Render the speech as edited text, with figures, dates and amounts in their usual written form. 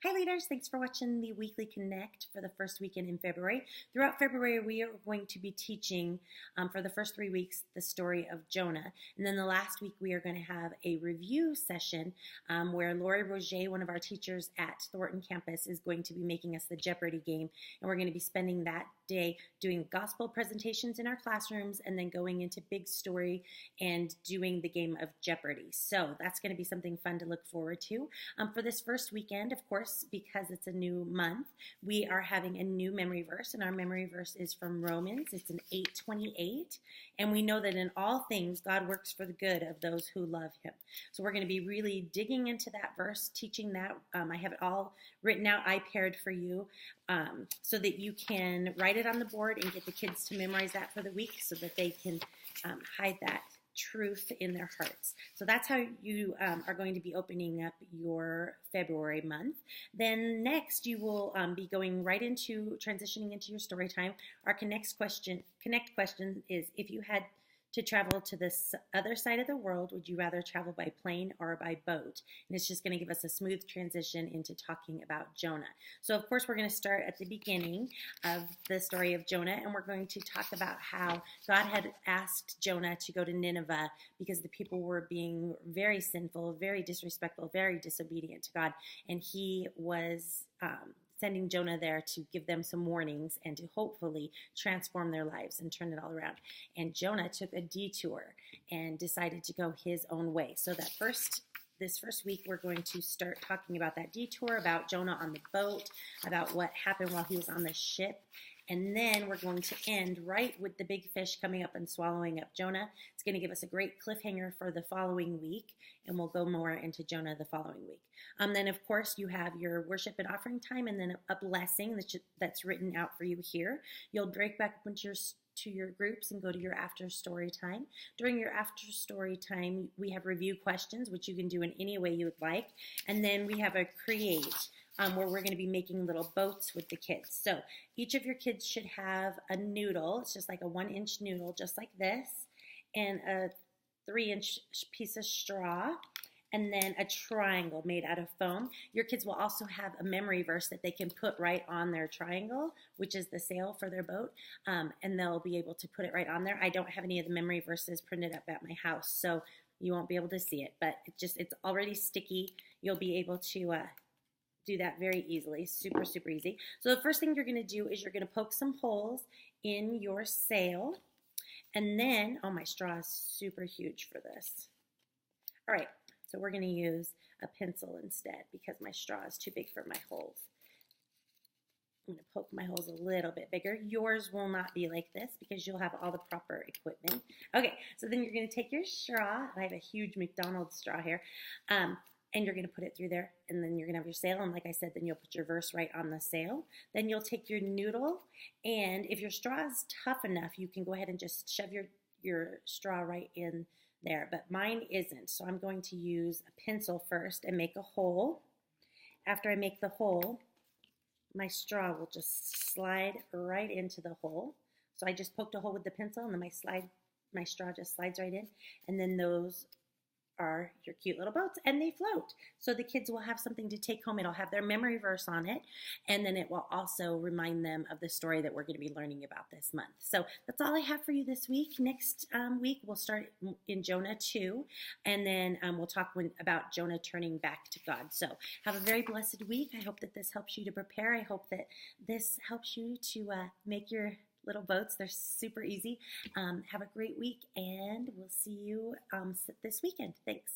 Hi, leaders. Thanks for watching the Weekly Connect for the first weekend in February. Throughout February, we are going to be teaching for the first 3 weeks the story of Jonah. And then the last week, we are going to have a review session where Lori Roger, one of our teachers at Thornton campus, is going to be making us the Jeopardy game. And we're going to be spending that day doing gospel presentations in our classrooms and then going into big story and doing the game of Jeopardy. So that's going to be something fun to look forward to. For this first weekend, of course, because it's a new month, we are having a new memory verse, and our memory verse is from Romans. It's an 8:28, and we know that in all things God works for the good of those who love him. So we're going to be really digging into that verse, teaching that. I have it all written out, I paired for you, so that you can write it on the board and get the kids to memorize that for the week so that they can hide that truth in their hearts. So that's how you are going to be opening up your February month. Then next you will be going right into transitioning into your story time. Our connect question is, if you had to travel to this other side of the world, would you rather travel by plane or by boat? And it's just going to give us a smooth transition into talking about Jonah. So of course we're going to start at the beginning of the story of Jonah, and we're going to talk about how God had asked Jonah to go to Nineveh because the people were being very sinful, very disrespectful, very disobedient to God, and he was sending Jonah there to give them some warnings and to hopefully transform their lives and turn it all around. And Jonah took a detour and decided to go his own way. So this first week, we're going to start talking about that detour, about Jonah on the boat, about what happened while he was on the ship. And then we're going to end right with the big fish coming up and swallowing up Jonah. It's going to give us a great cliffhanger for the following week, and we'll go more into Jonah the following week. Then, of course, you have your worship and offering time, and then a blessing that's written out for you here. You'll break back up into your groups and go to your after story time. During your after story time, we have review questions, which you can do in any way you would like. And then we have a create, where we're going to be making little boats with the kids. So each of your kids should have a noodle. It's just like a 1-inch noodle, just like this, and a 3-inch piece of straw, and then a triangle made out of foam. Your kids will also have a memory verse that they can put right on their triangle, which is the sail for their boat, and they'll be able to put it right on there. I don't have any of the memory verses printed up at my house, so you won't be able to see it, but it's already sticky. You'll be able to do that very easily. Super, super easy. So the first thing you're going to do is you're going to poke some holes in your sail, and then, oh, my straw is super huge for this. All right. So we're going to use a pencil instead because my straw is too big for my holes. I'm going to poke my holes a little bit bigger. Yours will not be like this because you'll have all the proper equipment. Okay, so then you're going to take your straw. I have a huge McDonald's straw here. And you're going to put it through there, and then you're going to have your sail, and like I said, then you'll put your verse right on the sail. Then you'll take your noodle, and if your straw is tough enough, you can go ahead and just shove your straw right in there, but mine isn't, so I'm going to use a pencil first and make a hole. After I make the hole, my straw will just slide right into the hole. So I just poked a hole with the pencil, and then my straw just slides right in, and then those are your cute little boats, and they float. So the kids will have something to take home. It'll have their memory verse on it, and then it will also remind them of the story that we're going to be learning about this month. So that's all I have for you this week. Next week, we'll start in Jonah 2, and then we'll talk about Jonah turning back to God. So have a very blessed week. I hope that this helps you to prepare. I hope that this helps you to make your little boats. They're super easy. Have a great week, and we'll see you this weekend. Thanks.